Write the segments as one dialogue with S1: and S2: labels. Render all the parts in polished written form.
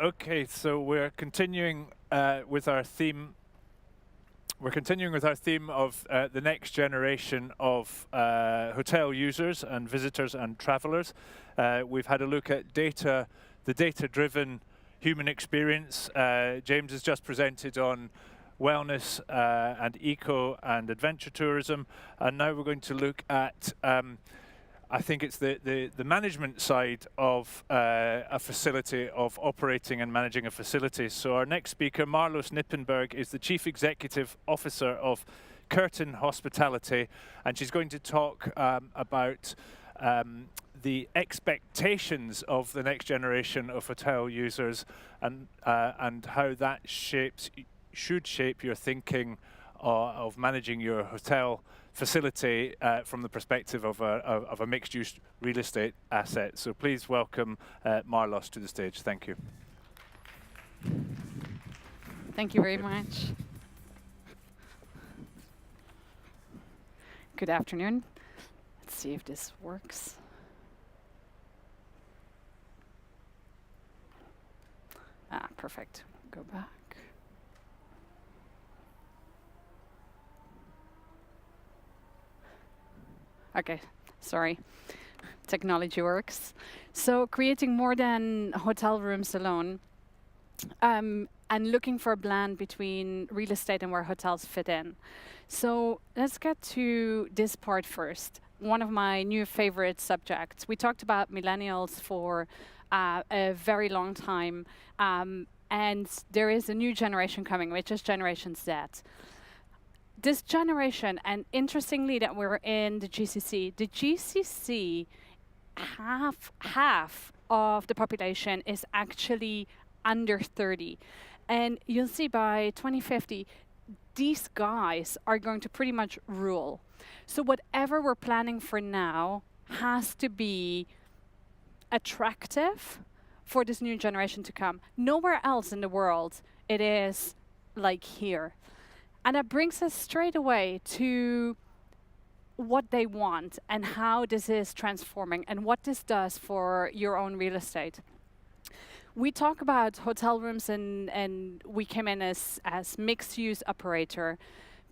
S1: Okay, so we're continuing with our theme. We're continuing with our theme of the next generation of hotel users and visitors and travelers. We've had a look at data, the data-driven human experience. James has just presented on wellness and eco and adventure tourism, and now we're going to look at I think it's the management side of a facility, of operating and managing a facility. So our next speaker, Marloes Knippenberg, is the Chief Executive Officer of Kerten Hospitality, and she's going to talk about the expectations of the next generation of hotel users and how that should shape your thinking of managing your hotel facility from the perspective of a mixed-use real estate asset. So please welcome Marloes to the stage. Thank you.
S2: Thank you very much. Good afternoon. Let's see if this works. Ah, perfect. Go back. Okay, sorry. Technology works. So creating more than hotel rooms alone, and looking for a blend between real estate and where hotels fit in. So let's get to this part first. One of my new favorite subjects. We talked about millennials for a very long time, and there is a new generation coming, which is Generation Z. This generation, and interestingly that we're in the GCC, half of the population is actually under 30. And you'll see by 2050, these guys are going to pretty much rule. So whatever we're planning for now has to be attractive for this new generation to come. Nowhere else in the world it is like here. And that brings us straight away to what they want and how this is transforming and what this does for your own real estate. We talk about hotel rooms and we came in as mixed use operator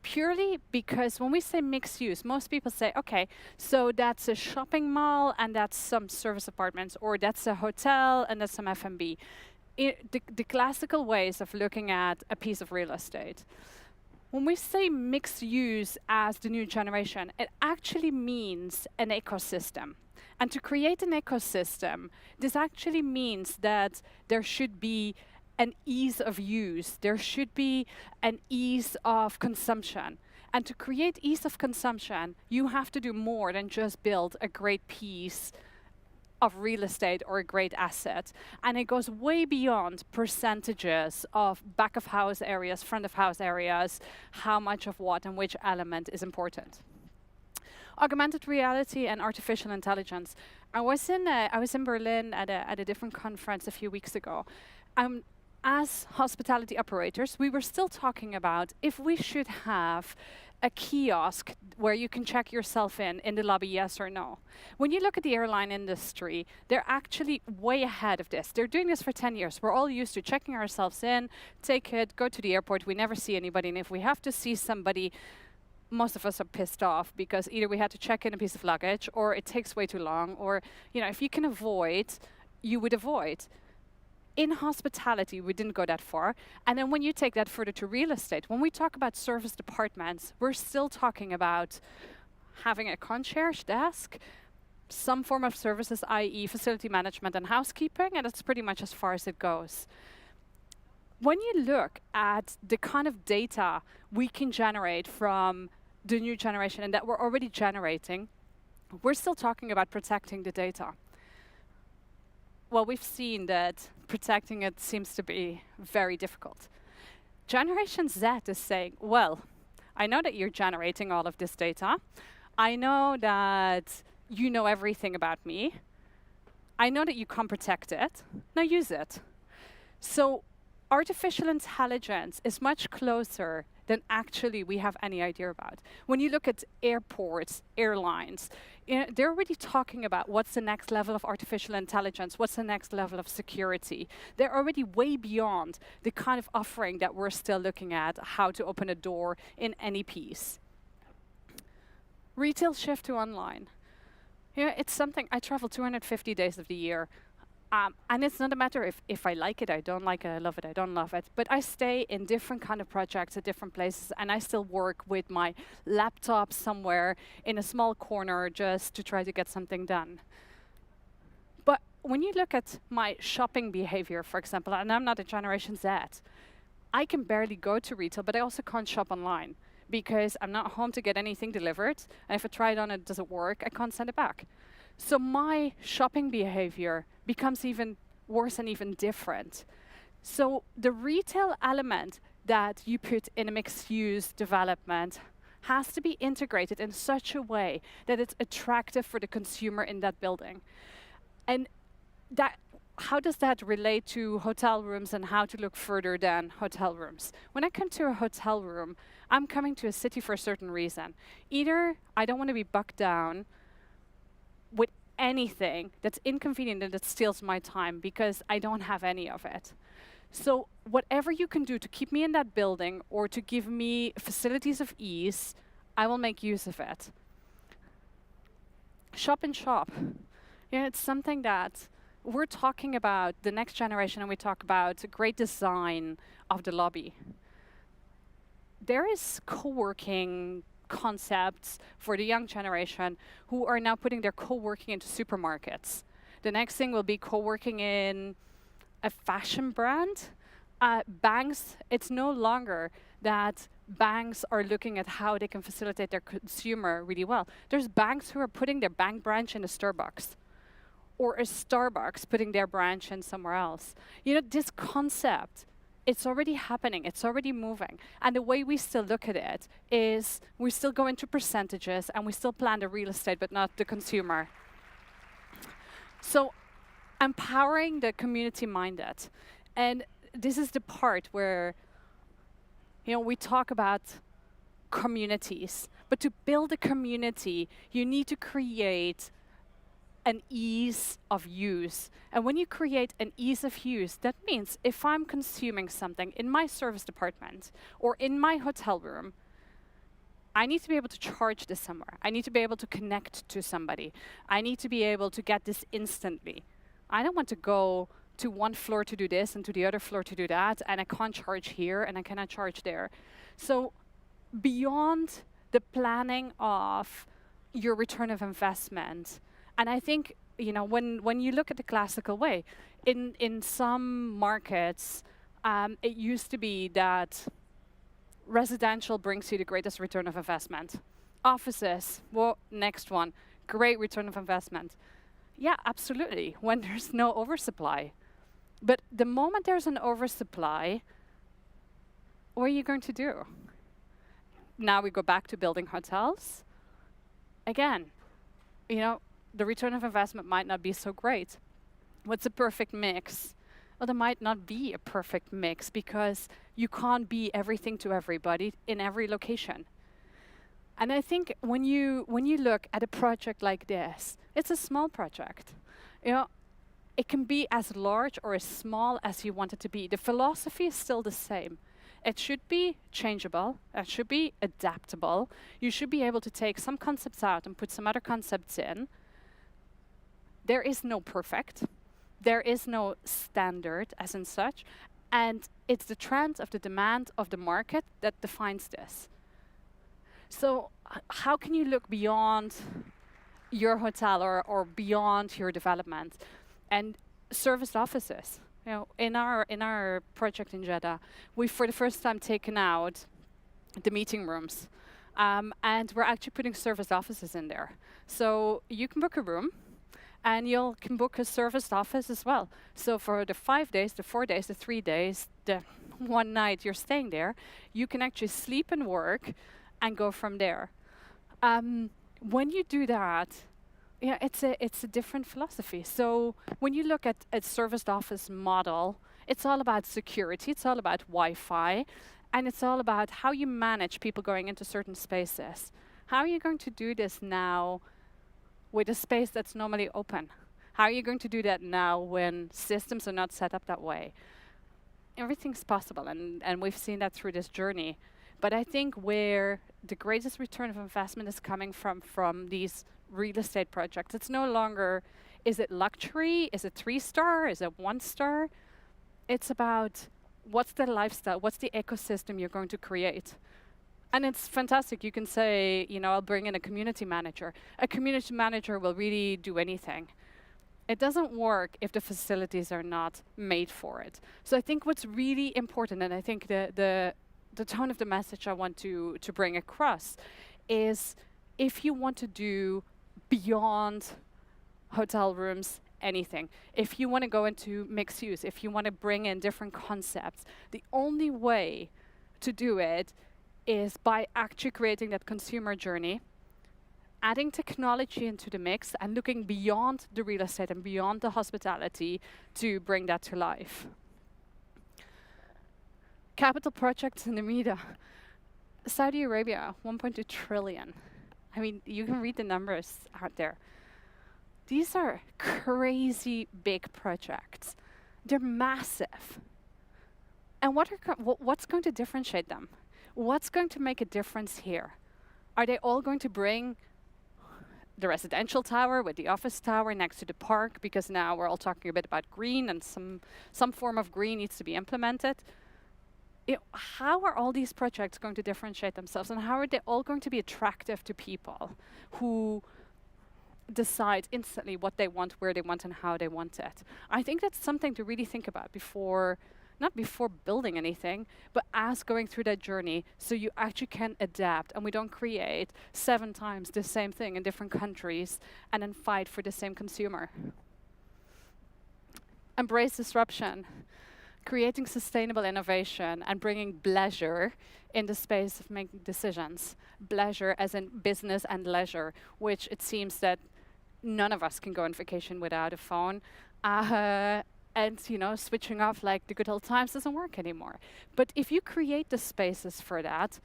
S2: purely because when we say mixed use, most people say, okay, so that's a shopping mall and that's some service apartments, or that's a hotel and that's some F&B. The classical ways of looking at a piece of real estate. When we say mixed use as the new generation, it actually means an ecosystem. And to create an ecosystem, this actually means that there should be an ease of use. There should be an ease of consumption. And to create ease of consumption, you have to do more than just build a great piece of real estate or a great asset. And it goes way beyond percentages of back of house areas, front of house areas, how much of what and which element is important. Augmented reality and artificial intelligence. I was in Berlin at a different conference a few weeks ago. As hospitality operators, we were still talking about if we should have a kiosk where you can check yourself in the lobby, yes or no. When you look at the airline industry, they're actually way ahead of this. They're doing this for 10 years. We're all used to checking ourselves in, take it, go to the airport. We never see anybody. And if we have to see somebody, most of us are pissed off because either we had to check in a piece of luggage or it takes way too long, or if you can avoid, you would avoid. In hospitality, we didn't go that far. And then when you take that further to real estate, when we talk about service departments, we're still talking about having a concierge desk, some form of services, i.e. facility management and housekeeping, and that's pretty much as far as it goes. When you look at the kind of data we can generate from the new generation and that we're already generating, we're still talking about protecting the data. Well, we've seen that protecting it seems to be very difficult. Generation Z is saying, well, I know that you're generating all of this data. I know that you know everything about me. I know that you can't protect it. Now use it. So artificial intelligence is much closer than actually we have any idea about. When you look at airports, airlines, they're already talking about what's the next level of artificial intelligence, what's the next level of security. They're already way beyond the kind of offering that we're still looking at, how to open a door in any piece. Retail shift to online. It's something, I travel 250 days of the year. And it's not a matter if I like it, I don't like it, I love it, I don't love it. But I stay in different kind of projects at different places, and I still work with my laptop somewhere in a small corner just to try to get something done. But when you look at my shopping behavior, for example, and I'm not a Generation Z, I can barely go to retail, but I also can't shop online because I'm not home to get anything delivered. And if I try it on and it doesn't work, I can't send it back. So my shopping behavior becomes even worse and even different. So the retail element that you put in a mixed-use development has to be integrated in such a way that it's attractive for the consumer in that building. And that, how does that relate to hotel rooms and how to look further than hotel rooms? When I come to a hotel room, I'm coming to a city for a certain reason. Either I don't want to be bogged down with anything that's inconvenient and that steals my time because I don't have any of it. So whatever you can do to keep me in that building or to give me facilities of ease, I will make use of it. Shop and shop. It's something that we're talking about the next generation, and we talk about great design of the lobby. There is co-working concepts for the young generation who are now putting their co-working into supermarkets. The next thing will be co-working in a fashion brand. Banks, it's no longer that banks are looking at how they can facilitate their consumer really well. There's banks who are putting their bank branch in a Starbucks, or a Starbucks putting their branch in somewhere else. This concept, it's already happening, it's already moving. And the way we still look at it is we still go into percentages and we still plan the real estate, but not the consumer. So empowering the community minded. And this is the part where we talk about communities. But to build a community, you need to create an ease of use. And when you create an ease of use, that means if I'm consuming something in my service department or in my hotel room, I need to be able to charge this somewhere. I need to be able to connect to somebody. I need to be able to get this instantly. I don't want to go to one floor to do this and to the other floor to do that, and I can't charge here and I cannot charge there. So beyond the planning of your return of investment, and I think, when you look at the classical way, in some markets, it used to be that residential brings you the greatest return of investment. Offices, next one, great return of investment. Yeah, absolutely, when there's no oversupply. But the moment there's an oversupply, what are you going to do? Now we go back to building hotels. Again, the return of investment might not be so great. What's a perfect mix? Well, there might not be a perfect mix because you can't be everything to everybody in every location. And I think when you look at a project like this, it's a small project. It can be as large or as small as you want it to be. The philosophy is still the same. It should be changeable, it should be adaptable. You should be able to take some concepts out and put some other concepts in. There is no perfect. There is no standard as in such. And it's the trend of the demand of the market that defines this. So how can you look beyond your hotel or beyond your development? And serviced offices. In our project in Jeddah, we've for the first time taken out the meeting rooms. And we're actually putting serviced offices in there. So you can book a room, and you can book a serviced office as well. So for the 5 days, the 4 days, the 3 days, the one night you're staying there, you can actually sleep and work and go from there. When you do that, it's a different philosophy. So when you look at a serviced office model, it's all about security, it's all about Wi-Fi, And it's all about how you manage people going into certain spaces. How are you going to do this now with a space that's normally open? How are you going to do that now when systems are not set up that way? Everything's possible, and we've seen that through this journey. But I think where the greatest return of investment is coming from these real estate projects, it's no longer, is it luxury? Is it 3-star? Is it 1-star? It's about what's the lifestyle, what's the ecosystem you're going to create. And it's fantastic. You can say, you know, I'll bring in a community manager. A community manager will really do anything. It doesn't work if the facilities are not made for it. So I think what's really important, and I think the tone of the message I want to bring across is, if you want to do beyond hotel rooms, anything, if you want to go into mixed use, if you want to bring in different concepts, the only way to do it is by actually creating that consumer journey, adding technology into the mix, and looking beyond the real estate and beyond the hospitality to bring that to life. Capital projects in the media. Saudi Arabia, 1.2 trillion. I mean, you can read the numbers out there. These are crazy big projects. They're massive. And what's going to differentiate them? What's going to make a difference here? Are they all going to bring the residential tower with the office tower next to the park, because now we're all talking a bit about green and some form of green needs to be implemented? How are all these projects going to differentiate themselves, and how are they all going to be attractive to people who decide instantly what they want, where they want, and how they want it? I think that's something to really think about before, not before building anything, but as going through that journey, so you actually can adapt and we don't create 7 times the same thing in different countries and then fight for the same consumer. Embrace disruption, creating sustainable innovation and bringing pleasure in the space of making decisions. Pleasure as in business and leisure, which it seems that none of us can go on vacation without a phone. And, you know, switching off like the good old times doesn't work anymore. But if you create the spaces for that,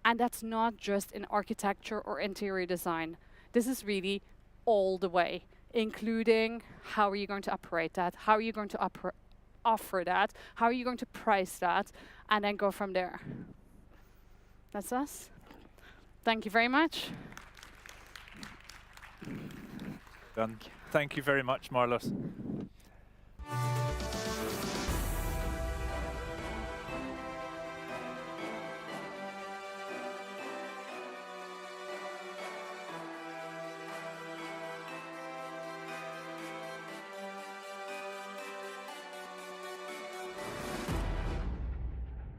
S2: and that's not just in architecture or interior design, this is really all the way, including how are you going to operate that, how are you going to offer that, how are you going to price that, and then go from there. That's us. Thank you very much.
S1: Done. Thank you very much, Marloes.